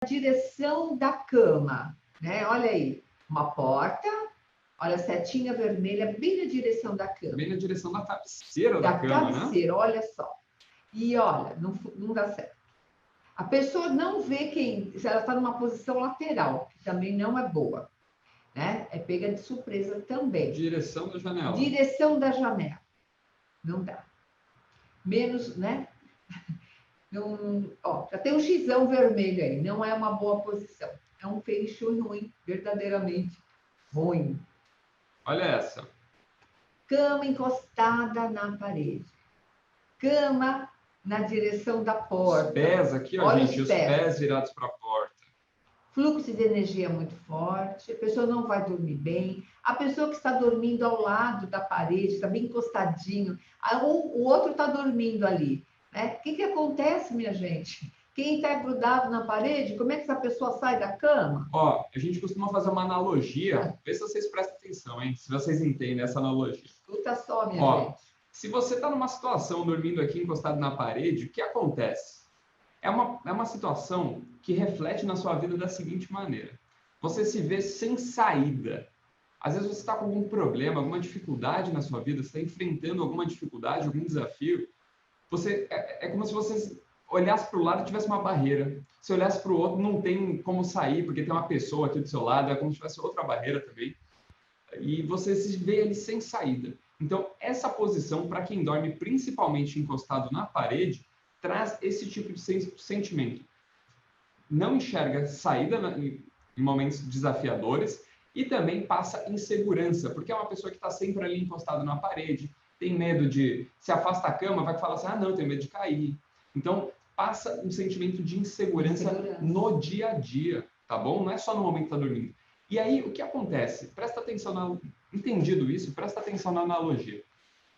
direção da cama, né? Olha aí, uma porta, olha a setinha vermelha bem na direção da cama. Bem na direção da cabeceira Da da cama, cabeceira, né? olha só. E olha, não dá certo. A pessoa não vê se ela está numa posição lateral, que também não é boa, né? É pega de surpresa também. Direção da janela. Direção da janela. Não dá. Menos, né? Não, ó, já tem um xizão vermelho aí. Não é uma boa posição. É um feng shui ruim, verdadeiramente ruim. Olha essa. Cama encostada na parede. Cama na direção da porta. Os pés aqui, ó, Olha gente, os pés virados para a porta. Fluxo de energia muito forte, a pessoa não vai dormir bem, a pessoa que está dormindo ao lado da parede, está bem encostadinho, o outro está dormindo ali. Né? O que acontece, minha gente? Quem está grudado na parede, como é que essa pessoa sai da cama? Ó, a gente costuma fazer uma analogia, vê se vocês prestam atenção, hein? Se vocês entendem essa analogia. Escuta só, minha gente. Se você está numa situação dormindo aqui encostado na parede, o que acontece? É uma situação que reflete na sua vida da seguinte maneira. Você se vê sem saída. Às vezes você está com algum problema, alguma dificuldade na sua vida, você está enfrentando alguma dificuldade, algum desafio. É como se você olhasse para o lado e tivesse uma barreira. Se olhasse para o outro, não tem como sair, porque tem uma pessoa aqui do seu lado, é como se tivesse outra barreira também. E você se vê ali sem saída. Então, essa posição, para quem dorme principalmente encostado na parede, traz esse tipo de sentimento. Não enxerga saída em momentos desafiadores e também passa insegurança, porque é uma pessoa que está sempre ali encostado na parede, tem medo de se afasta da cama, vai falar assim, ah, não, tenho medo de cair. Então, passa um sentimento de insegurança no dia a dia, tá bom? Não é só no momento que está dormindo. E aí, o que acontece? Presta atenção, entendido isso, presta atenção na analogia.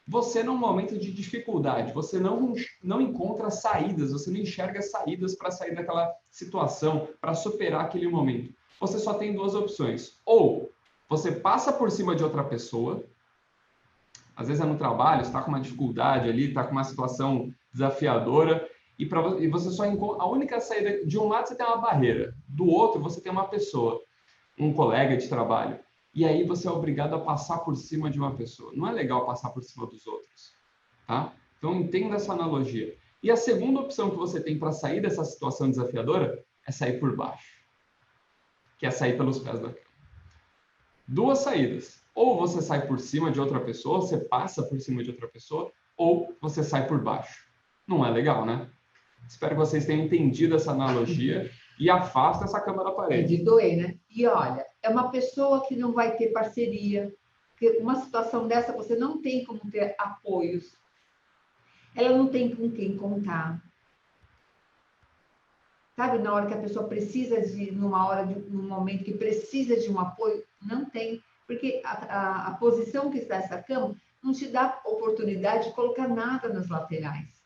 Você, num momento de dificuldade, você não encontra saídas, você não enxerga saídas para sair daquela situação, para superar aquele momento. Você só tem duas opções. Ou você passa por cima de outra pessoa, às vezes é no trabalho, está com uma dificuldade ali, está com uma situação desafiadora, e você só encontra a única saída. De um lado você tem uma barreira, do outro você tem uma pessoa, um colega de trabalho. E aí você é obrigado a passar por cima de uma pessoa. Não é legal passar por cima dos outros, tá? Então entenda essa analogia. E a segunda opção que você tem para sair dessa situação desafiadora é sair por baixo, que é sair pelos pés da cama. Duas saídas. Ou você sai por cima de outra pessoa, você passa por cima de outra pessoa, ou você sai por baixo. Não é legal, né? Espero que vocês tenham entendido essa analogia e afasta essa cama da parede. É de doer, né? E olha, é uma pessoa que não vai ter parceria, porque uma situação dessa você não tem como ter apoios, ela não tem com quem contar. Sabe, na hora que a pessoa precisa num momento que precisa de um apoio, não tem, porque a posição que está essa cama não te dá oportunidade de colocar nada nas laterais,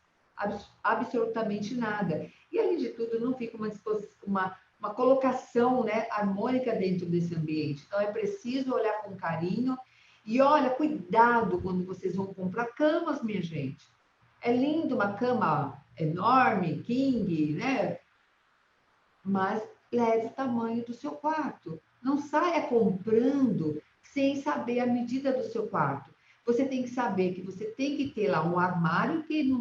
absolutamente nada. E além de tudo, não fica uma colocação, né, harmônica dentro desse ambiente. Então é preciso olhar com carinho e olha, cuidado quando vocês vão comprar camas, minha gente. É lindo uma cama enorme, king, né? Mas leve o tamanho do seu quarto. Não saia comprando sem saber a medida do seu quarto. Você tem que saber que você tem que ter lá um armário que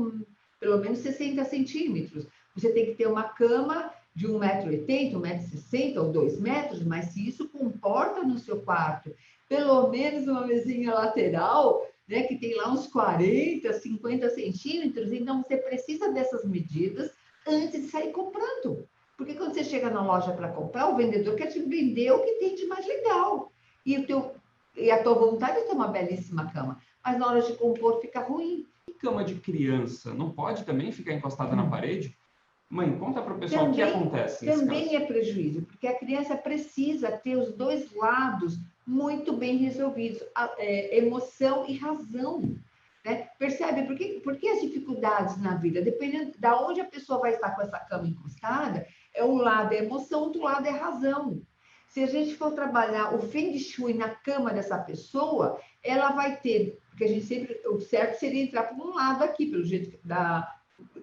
pelo menos 60 centímetros. Você tem que ter uma cama de 1,80 m, 1,60 m ou 2 metros, mas se isso comporta no seu quarto, pelo menos uma mesinha lateral, né, que tem lá uns 40, 50 centímetros, então você precisa dessas medidas antes de sair comprando. Porque quando você chega na loja para comprar, o vendedor quer te vender o que tem de mais legal. E a tua vontade é ter uma belíssima cama. Mas na hora de compor fica ruim. E cama de criança não pode também ficar encostada na parede? Mãe, conta para o pessoal o que acontece nesse Também caso. é prejuízo, porque a criança precisa ter os dois lados muito bem resolvidos, emoção e razão. Né? Percebe? Por que as dificuldades na vida? Dependendo de onde a pessoa vai estar com essa cama encostada, um lado é emoção, outro lado é razão. Se a gente for trabalhar o Feng Shui na cama dessa pessoa, ela vai ter, porque a gente sempre, o certo seria entrar por um lado aqui, pelo jeito da...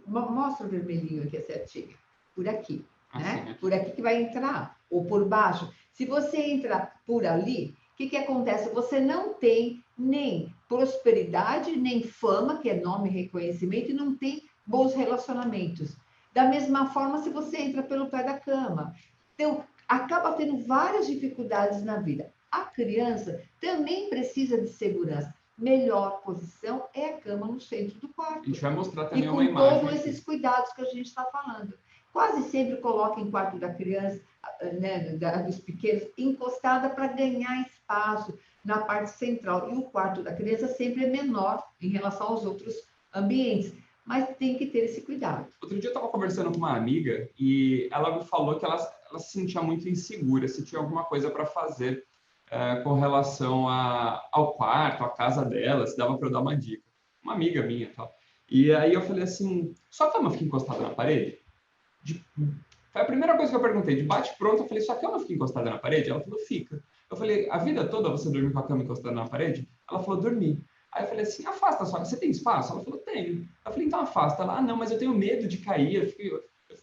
Mostra o vermelhinho aqui, a setinha, por aqui. né? Assim, Por aqui que vai entrar, ou por baixo. Se você entrar por ali, o que acontece? Você não tem nem prosperidade, nem fama, que é nome e reconhecimento, e não tem bons relacionamentos. Da mesma forma, se você entra pelo pé da cama. Então, acaba tendo várias dificuldades na vida. A criança também precisa de segurança. Melhor posição é a cama no centro do a quarto. gente vai mostrar E também uma com imagem todos aqui. esses cuidados que a gente está falando. Quase sempre coloca em quarto da criança, né, dos pequenos, encostada para ganhar espaço na parte central. E o quarto da criança sempre é menor em relação aos outros ambientes. Mas tem que ter esse cuidado. Outro dia eu estava conversando com uma amiga e ela me falou que ela se sentia muito insegura, se tinha alguma coisa para fazer com relação ao quarto, à casa dela, se dava para eu dar uma dica. Uma amiga minha, tal. E aí eu falei assim, sua cama fica encostada na parede? De- Foi a primeira coisa que eu perguntei, de bate pronto, eu falei, sua cama fica encostada na parede? Ela falou, fica. Eu falei, a vida toda você dorme com a cama encostada na parede? Ela falou, dormi. Aí eu falei assim, afasta só, você tem espaço? Ela falou, tenho. Eu falei, então afasta. Ela, não, mas eu tenho medo de cair, eu fiquei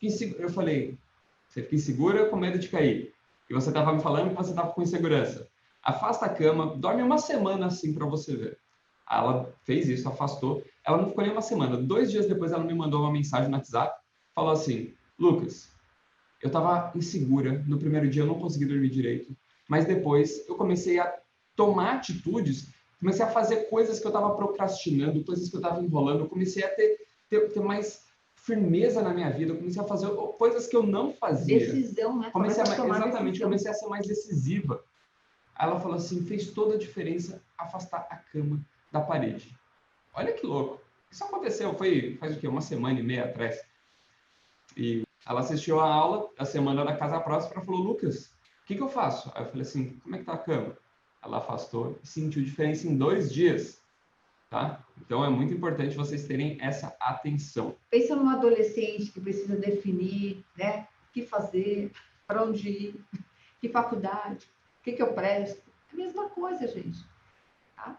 insegura. Eu falei, você fica insegura com medo de cair? E você estava me falando que você estava com insegurança. Afasta a cama, dorme uma semana assim para você ver. Aí ela fez isso, afastou. Ela não ficou nem uma semana. 2 dias depois ela me mandou uma mensagem no WhatsApp, falou assim, Lucas, eu estava insegura. No primeiro dia eu não consegui dormir direito. Mas depois eu comecei a tomar atitudes, comecei a fazer coisas que eu estava procrastinando, coisas que eu estava enrolando. Eu comecei a ter mais firmeza na minha vida. Eu comecei a fazer coisas que eu não fazia. Decisão, né? Exatamente, decisão. comecei a ser mais decisiva. Aí ela falou assim, fez toda a diferença afastar a cama da parede. Olha que louco. Isso aconteceu, faz o quê? Uma semana e meia atrás. E ela assistiu a aula, a semana da casa próxima, e falou, Lucas, o que eu faço? Aí eu falei assim, como é que tá a cama? Ela afastou e sentiu diferença em 2 dias, tá? Então é muito importante vocês terem essa atenção. Pensa num adolescente que precisa definir, né? O que fazer, para onde ir, que faculdade, o que eu presto. É a mesma coisa, gente. Tá?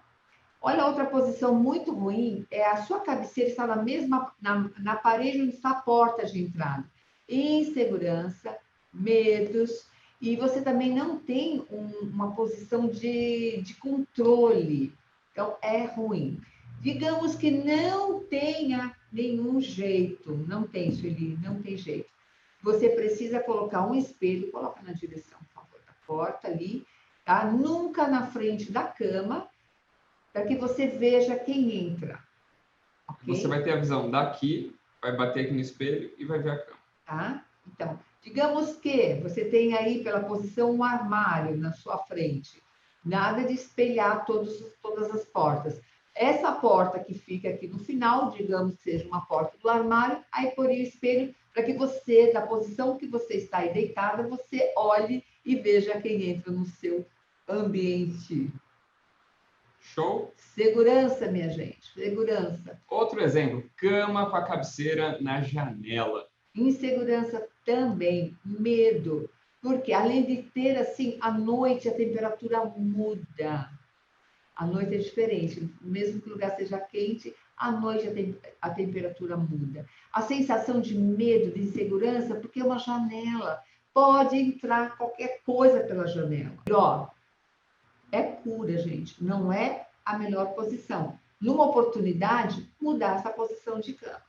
Olha, outra posição muito ruim é a sua cabeceira estar na parede onde está a porta de entrada. Insegurança, medos, e você também não tem uma posição de controle. Então, é ruim. Digamos que não tenha nenhum jeito, não tem, Sueli, não tem jeito. Você precisa colocar um espelho, coloca na direção, por favor, da porta ali, tá? Nunca na frente da cama, para que você veja quem entra. Okay? Você vai ter a visão daqui, vai bater aqui no espelho e vai ver a cama. Tá? Então, digamos que você tem aí pela posição um armário na sua frente. Nada de espelhar todas as portas. Essa porta que fica aqui no final, digamos que seja uma porta do armário, aí por o espelho para que você, da posição que você está aí deitada, você olhe e veja quem entra no seu ambiente. Show? Segurança, minha gente, segurança. Outro exemplo, cama com a cabeceira na janela. Insegurança também, medo, porque além de ter assim, à noite a temperatura muda. À noite é diferente, mesmo que o lugar seja quente, à noite a temperatura muda. A sensação de medo, de insegurança, porque é uma janela, pode entrar qualquer coisa pela janela. E, ó, é cura, gente, não é a melhor posição. Numa oportunidade, mudar essa posição de cama.